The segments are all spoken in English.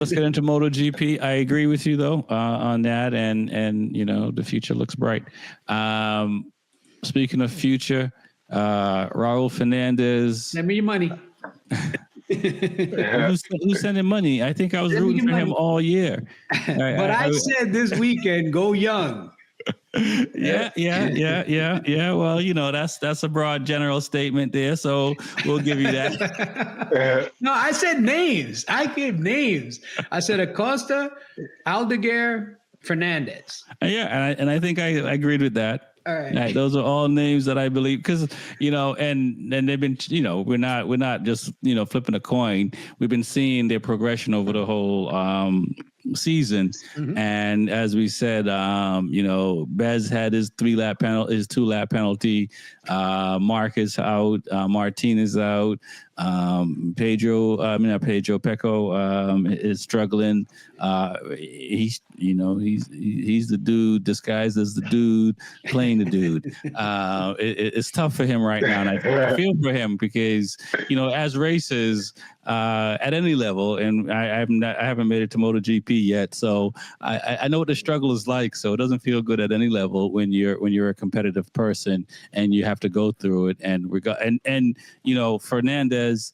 let's get into MotoGP. I agree with you though on that, and the future looks bright. Speaking of future, Raul Fernandez. Send me your money. Who's sending money? I think I was rooting for him all year. But I said this weekend, go young. Yeah. Well, that's a broad general statement there, so we'll give you that. No, I said names. I gave names. I said Acosta, Aldeguer, Fernandez. Yeah, and I think I agreed with that. All right. Those are all names that I believe because and they've been we're not just flipping a coin. We've been seeing their progression over the whole season, and as we said, Bez had his 2-lap penalty. Marcus out, Martinez out. Pecco is struggling. He's the dude disguised as the dude playing the dude. It's tough for him right now, and I feel for him because as races at any level, and I haven't made it to MotoGP yet, so I know what the struggle is like. So it doesn't feel good at any level when you're a competitive person and you have to go through it. And Fernandez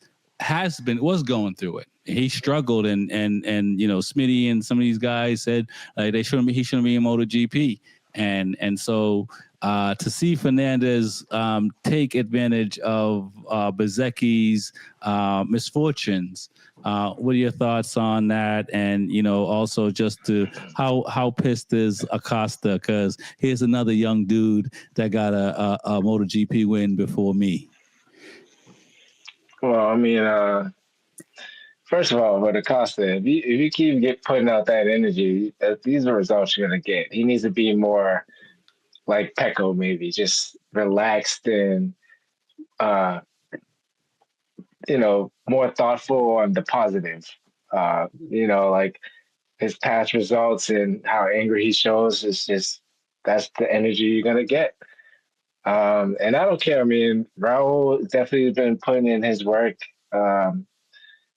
was going through it. He struggled, and Smitty and some of these guys said he shouldn't be in MotoGP, and so to see Fernandez take advantage of Bezecchi's misfortunes. What are your thoughts on that? And also just to how pissed is Acosta, because here's another young dude that got a MotoGP win before me. Well, I mean, first of all, with Acosta, if you keep putting out that energy, these are results you're going to get. He needs to be more like Pecco, maybe just relaxed and, more thoughtful on the positive. Like his past results and how angry he shows is just, that's the energy you're going to get. And I don't care. I mean, Raul definitely been putting in his work.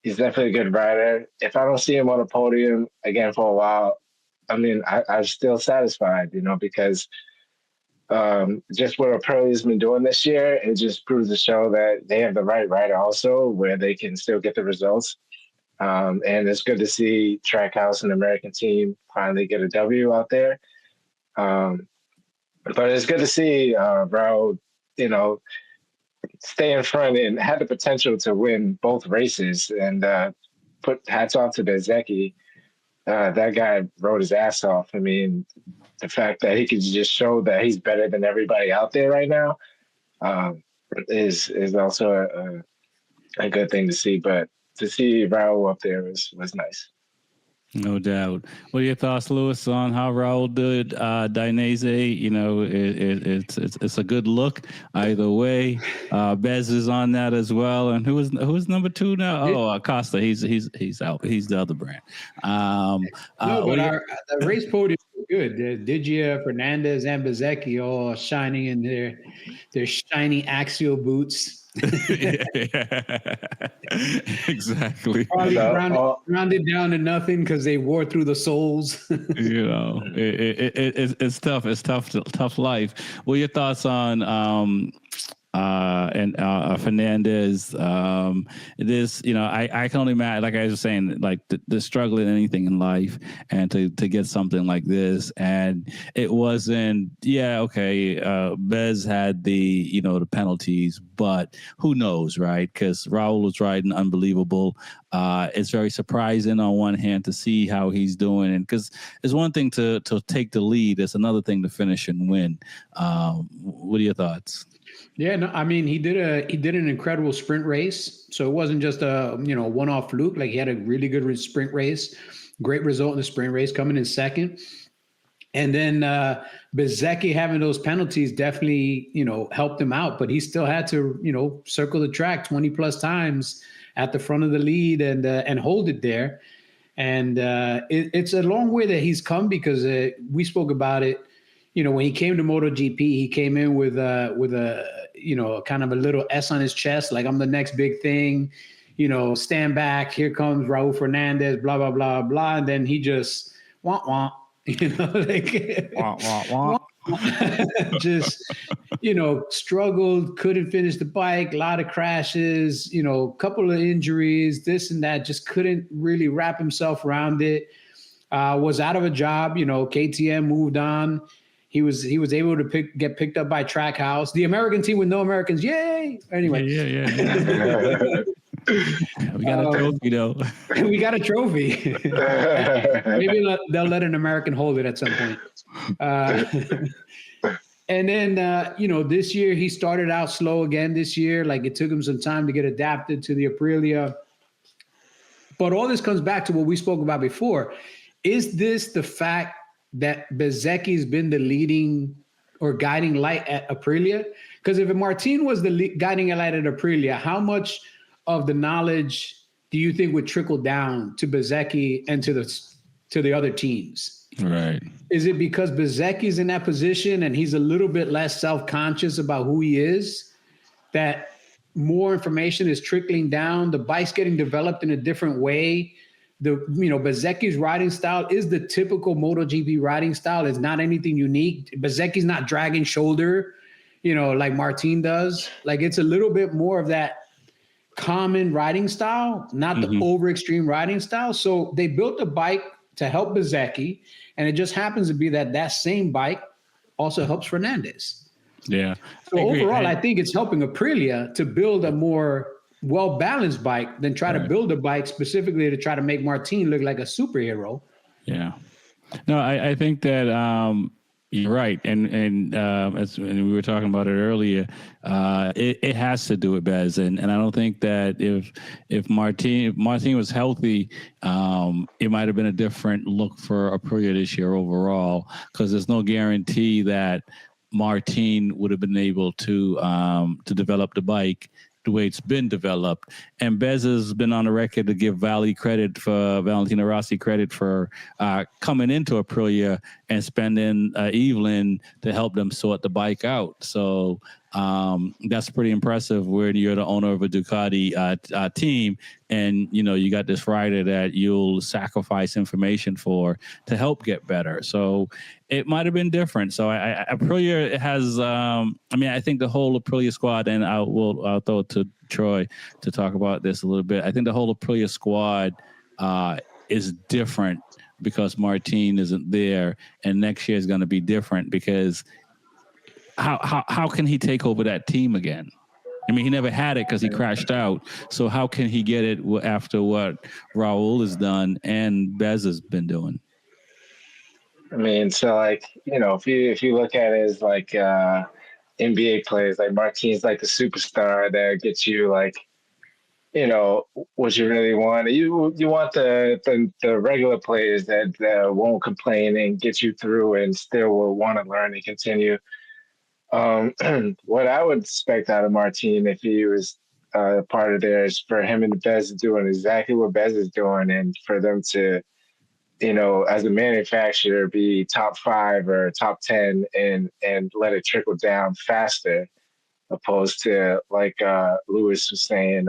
He's definitely a good rider. If I don't see him on a podium again for a while, I mean, I'm still satisfied, because just what Aprilli's been doing this year, it just proves to show that they have the right rider also, where they can still get the results. And it's good to see Trackhouse and the American team finally get a W out there. But it's good to see Raul, stay in front and had the potential to win both races. And put hats off to Bezecchi. That guy rode his ass off. I mean, the fact that he could just show that he's better than everybody out there right now is also a good thing to see. But to see Raul up there was nice. No doubt. What are your thoughts, Lewis, on how Raul did Dainese? It's a good look either way. Bez is on that as well. And who's number 2 now? Oh, Acosta. He's out. He's the other brand. The race podium was good. Digia, Fernandez, and Bezecchi all shining in their shiny axial boots. Exactly. Probably rounded down to nothing because they wore through the soles. It's tough. It's tough life. What are your thoughts on Fernandez? This, I can only imagine, like I was saying, like the struggle in anything in life, and to get something like this, and it wasn't. Bez had the the penalties, but who knows, right? Because Raul was riding unbelievable. It's very surprising on one hand to see how he's doing, and because it's one thing to take the lead, it's another thing to finish and win. What are your thoughts? Yeah, no, I mean, he did an incredible sprint race. So it wasn't just a one-off fluke. Like, he had a really good sprint race, great result in the sprint race, coming in second. And then Bezecchi having those penalties definitely helped him out, but he still had to circle the track 20 plus times at the front of the lead and hold it there. And it's a long way that he's come, because we spoke about it. When he came to MotoGP, he came in with a kind of a little S on his chest, like, I'm the next big thing. stand back. Here comes Raul Fernandez, blah, blah, blah, blah. And then he just, wah, like, Wah, wah, wah. just, struggled, couldn't finish the bike, a lot of crashes, couple of injuries, this and that, just couldn't really wrap himself around it. Was out of a job, KTM moved on. He was able to get picked up by Trackhouse, the American team with no Americans. Yay! Anyway, Yeah. We got a trophy though. We got a trophy. Maybe they'll let an American hold it at some point. And then this year he started out slow again. This year, like it took him some time to get adapted to the Aprilia. But all this comes back to what we spoke about before. Is this the fact that Bezzecchi's been the leading or guiding light at Aprilia? Because if Martin was the guiding light at Aprilia, how much of the knowledge do you think would trickle down to Bezzecchi and to the other teams? Right. Is it because Bezzecchi's in that position and he's a little bit less self-conscious about who he is, that more information is trickling down, the bike's getting developed in a different way? Bezzecchi's riding style is the typical MotoGP riding style. It's not anything unique. Bezzecchi's not dragging shoulder, like Martin does. Like it's a little bit more of that common riding style, not the over extreme riding style. So they built a bike to help Bezzecchi, and it just happens to be that same bike also helps Fernandez. Yeah. So overall, I think it's helping Aprilia to build a more well-balanced bike than try to build a bike specifically to try to make Martin look like a superhero. Yeah. No, I think that you're right. And as we were talking about it earlier, it has to do with Bez. And I don't think that if Martin was healthy, it might have been a different look for Aprilia this year overall, because there's no guarantee that Martin would have been able to develop the bike the way it's been developed. And Bez has been on the record to give Valentino Rossi credit for coming into Aprilia and spending Evelyn to help them sort the bike out. So that's pretty impressive when you're the owner of a Ducati team and, you got this rider that you'll sacrifice information for to help get better. So it might have been different. So Aprilia has, I think the whole Aprilia squad, and I'll throw it to Troy to talk about this a little bit. I think the whole Aprilia squad is different because Martin isn't there, and next year is going to be different because how can he take over that team again? I mean, he never had it because he crashed out. So how can he get it after what Raul has done and Bez has been doing? I mean, so if you look at it as like NBA players, like Martin's like the superstar that gets you what you really want. You want the regular players that won't complain and get you through and still will want to learn and continue. What I would expect out of Martin if he was part of there is for him and Bez doing exactly what Bez is doing, and for them to, as a manufacturer, be top 5 or top 10 and let it trickle down faster, opposed to like Lewis was saying,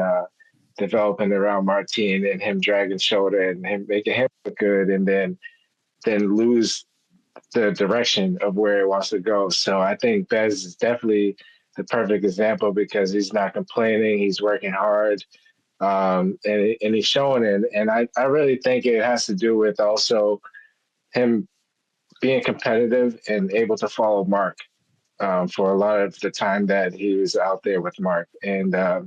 developing around Martin and him dragging shoulder and him making him look good, and then lose the direction of where it wants to go. So I think Bez is definitely the perfect example because he's not complaining. He's working hard, and he's showing it. And I really think it has to do with also him being competitive and able to follow Mark for a lot of the time that he was out there with Mark. And I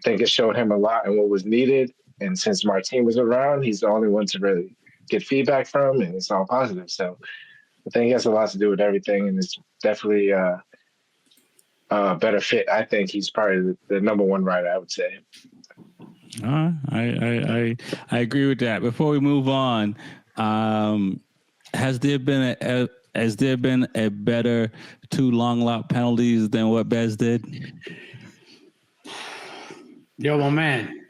think it showed him a lot and what was needed. And since Martin was around, he's the only one to really get feedback from, and it's all positive. So I think it has a lot to do with everything, and it's definitely a better fit. I think he's probably the number one rider, I would say. I agree with that. Before we move on, has there been a better 2 long lap penalties than what Bez did? Yo, my man.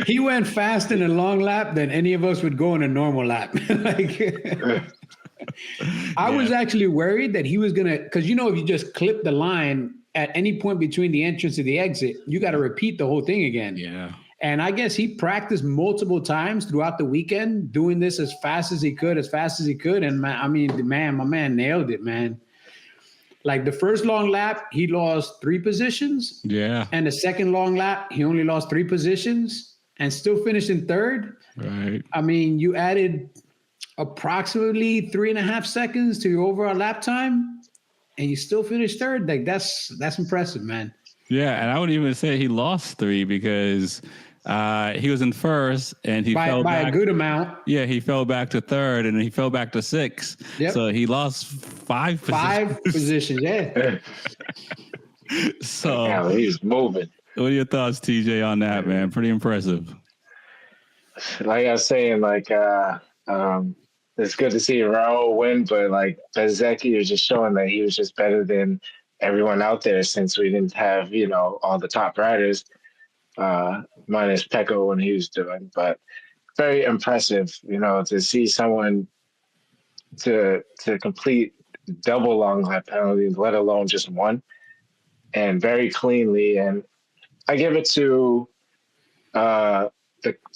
He went fast in a long lap than any of us would go in a normal lap. I was actually worried that he was gonna, because if you just clip the line at any point between the entrance and the exit, you got to repeat the whole thing again. Yeah. And I guess he practiced multiple times throughout the weekend, doing this as fast as he could. And my man nailed it, man. Like the first long lap, he lost 3 positions. Yeah. And the second long lap, he only lost 3 positions and still finished in third. Right. I mean, you added approximately 3.5 seconds to your overall lap time, and you still finished third. Like that's impressive, man. Yeah, and I would even say he lost 3 because he was in first and he fell by back a good amount. Yeah, he fell back to third and he fell back to 6. Yep. So he lost 5 positions. 5 positions, yeah. So yeah, he's moving. What are your thoughts, TJ, on that, man? Pretty impressive. Like I was saying, it's good to see Raul win, but like Bezzecchi was just showing that he was just better than everyone out there since we didn't have, all the top riders, minus Pecco when he was doing. But very impressive, to see someone to complete double long lap penalties, let alone just one, and very cleanly. And I give it to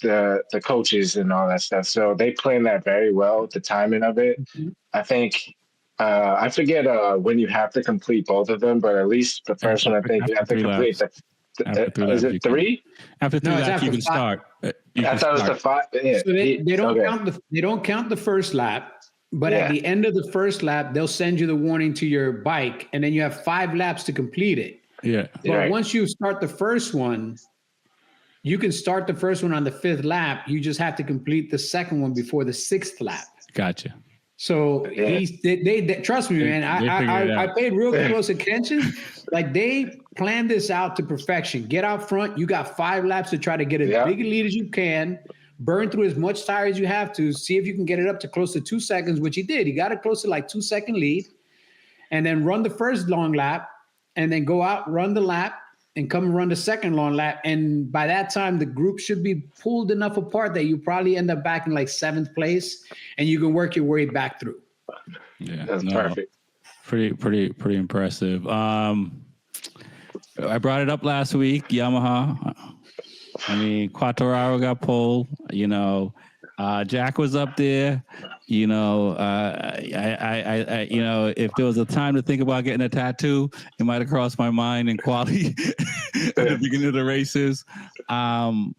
the coaches and all that stuff. So they planned that very well, the timing of it. Mm-hmm. I think I forget when you have to complete both of them, but at least the first one, I think you have to complete is it 3? After 3 laps, you can start. I thought it was the 5. Yeah. So they don't count the first lap, but at the end of the first lap, they'll send you the warning to your bike, and then you have 5 laps to complete it. Yeah. But once you start the first one, you can start the first one on the 5th lap. You just have to complete the second one before the 6th lap. Gotcha. So they trust me, man. I paid real close attention. Like they planned this out to perfection. Get out front. You got 5 laps to try to get as big a lead as you can. Burn through as much tire as you have to. See if you can get it up to close to 2 seconds, which he did. He got it close to like 2-second lead, and then run the first long lap, and then go out, run the lap, and come and run the second long lap. And by that time, the group should be pulled enough apart that you probably end up back in like 7th place, and you can work your way back through. Yeah, that's perfect. Pretty impressive. I brought it up last week, Yamaha. I mean, Quartararo got pole, Jack was up there, I if there was a time to think about getting a tattoo, it might've crossed my mind in quality at the beginning of the races. When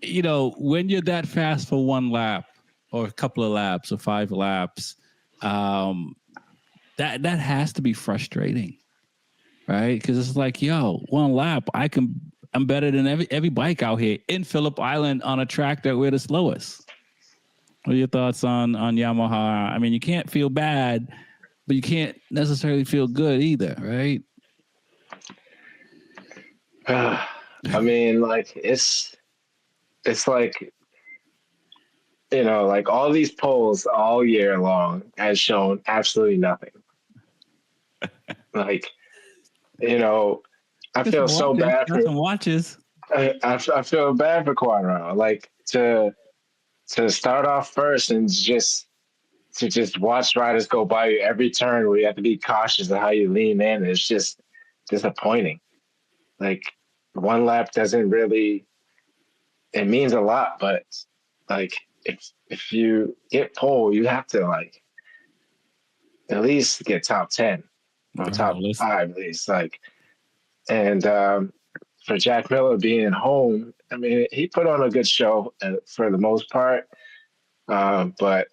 you're that fast for 1 lap or a couple of laps or 5 laps, that has to be frustrating, right? Because it's like, 1 lap, I'm better than every bike out here in Phillip Island on a track that we're the slowest. What are your thoughts on Yamaha? I mean, you can't feel bad, but you can't necessarily feel good either, right? I mean, like it's like, like all these polls all year long has shown absolutely nothing. Like, I feel so bad for some watches. I feel bad for Quartararo. Like to start off first and just watch riders go by you every turn where you have to be cautious of how you lean in. It's just disappointing. Like 1 lap doesn't really, it means a lot, but like if you get pole, you have to like at least get top 10 or top 5 at least. Like, and for Jack Miller being home, I mean, he put on a good show for the most part, but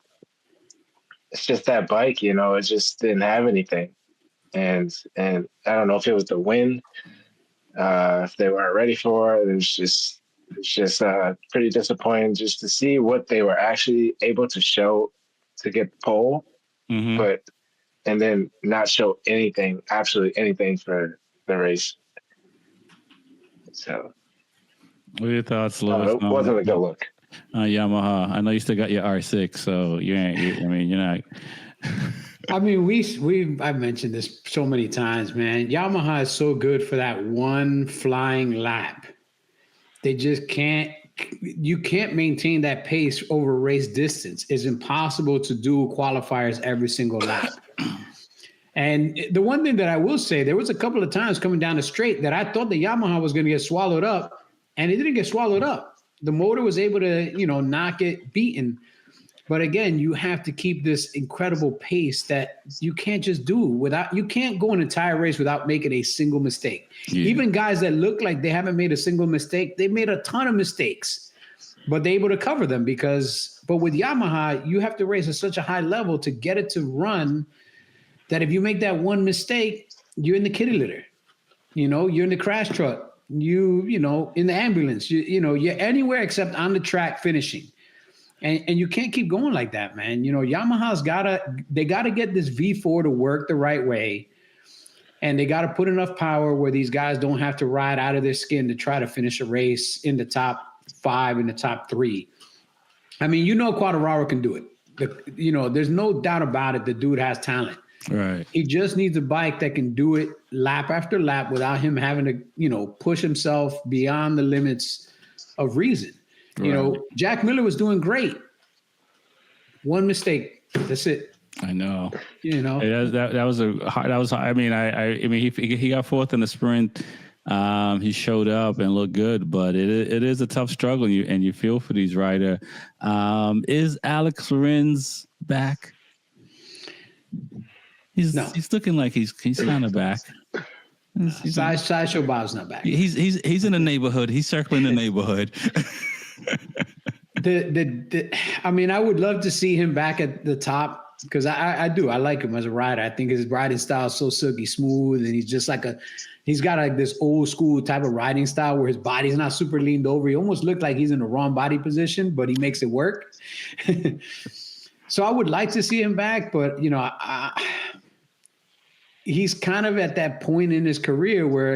it's just that bike, it just didn't have anything. And I don't know if it was the wind, if they weren't ready for it. It's just pretty disappointing just to see what they were actually able to show to get the pole, and then not show anything, absolutely anything for the race. So, what are your thoughts, Louis? It wasn't a good look. Yamaha. I know you still got your R6, so you're not. I mean, I've mentioned this so many times, man. Yamaha is so good for that 1 flying lap. They just can't. You can't maintain that pace over race distance. It's impossible to do qualifiers every single lap. And the one thing that I will say, there was a couple of times coming down the straight that I thought the Yamaha was going to get swallowed up, and it didn't get swallowed up. The motor was able to, not get beaten. But again, you have to keep this incredible pace that you can't just do you can't go an entire race without making a single mistake. Yeah. Even guys that look like they haven't made a single mistake, they made a ton of mistakes, but they're able to cover them but with Yamaha, you have to race at such a high level to get it to run that if you make that one mistake, you're in the kitty litter. You're in the crash truck, in the ambulance, you're anywhere except on the track finishing. And you can't keep going like that, man. Yamaha's gotta get this V4 to work the right way. And they got to put enough power where these guys don't have to ride out of their skin to try to finish a race in the top 5, in the top 3. I mean, Quartararo can do it. There's no doubt about it. The dude has talent. Right. He just needs a bike that can do it lap after lap without him having to, push himself beyond the limits of reason. Right. Jack Miller was doing great. One mistake. That's it. I know. I mean, he got fourth in the sprint. He showed up and looked good, but it is a tough struggle, and you feel for these riders. Is Alex Rins back? He's looking like he's kind of back. Sideshow Bob's not back. He's in the neighborhood. He's circling the neighborhood. I mean, I would love to see him back at the top because I do. I like him as a rider. I think his riding style is so silky smooth, and he's just he's got this old school type of riding style where his body's not super leaned over. He almost looked like he's in the wrong body position, but he makes it work. So I would like to see him back, but he's kind of at that point in his career where,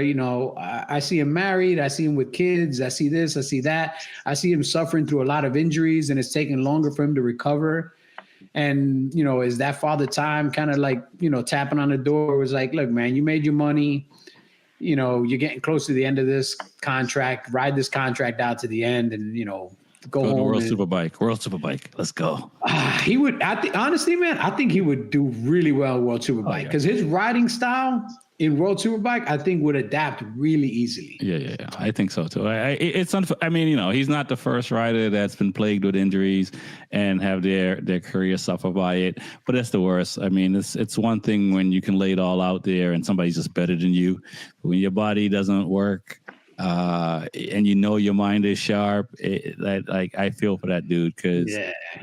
I see him married, I see him with kids, I see this, I see that. I see him suffering through a lot of injuries, and it's taking longer for him to recover. And, is that father time kind of like, tapping on the door? It was like, look, man, you made your money. You're getting close to the end of this contract. Ride this contract out to the end and, go home. World Superbike. Let's go. He would, honestly, man, I think he would do really well in World Superbike because his riding style in World Superbike, I think, would adapt really easily. Yeah. I think so too. He's not the first rider that's been plagued with injuries and have their career suffer by it, but that's the worst. I mean, it's one thing when you can lay it all out there and somebody's just better than you. But when your body doesn't work, and your mind is sharp, I feel for that dude because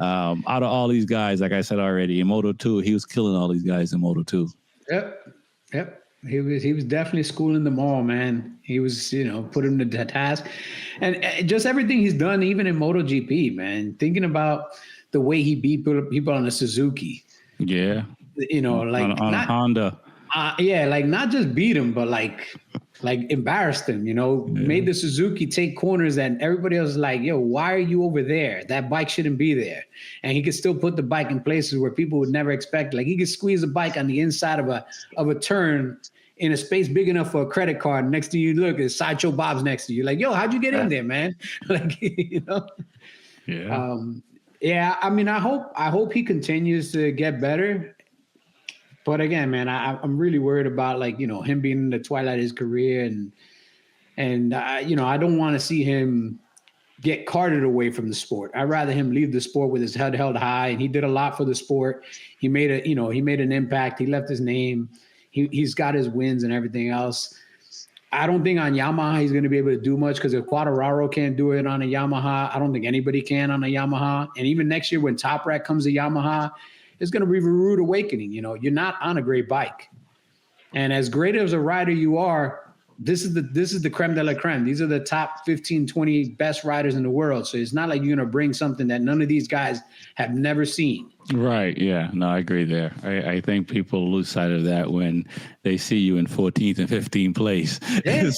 out of all these guys, like I said already, in Moto2, he was killing all these guys in Moto2. Yep. He was definitely schooling them all, man. He was, putting them to task. And just everything he's done, even in MotoGP, man, thinking about the way he beat people on a Suzuki. Yeah. On a Honda. Not just beat him, but like embarrassed him, made the Suzuki take corners and everybody else was like, yo, why are you over there? That bike shouldn't be there. And he could still put the bike in places where people would never expect. Like he could squeeze a bike on the inside of a turn in a space big enough for a credit card. Next to you, look, it's Sideshow Bob's next to you. Like, yo, how'd you get in there, man? Yeah. I mean, I hope he continues to get better. But again, man, I'm really worried about him being in the twilight of his career, and I don't want to see him get carted away from the sport. I'd rather him leave the sport with his head held high, and he did a lot for the sport. He made an impact. He left his name. He's got his wins and everything else. I don't think on Yamaha he's going to be able to do much because if Quartararo can't do it on a Yamaha, I don't think anybody can on a Yamaha. And even next year when Top Rack comes to Yamaha, it's going to be a rude awakening. You're not on a great bike. And as great as a rider you are, this is the creme de la creme. These are the top 15, 20 best riders in the world. So it's not like you're going to bring something that none of these guys have never seen. Right. Yeah. No, I agree there. I think people lose sight of that when they see you in 14th and 15th place. Yeah.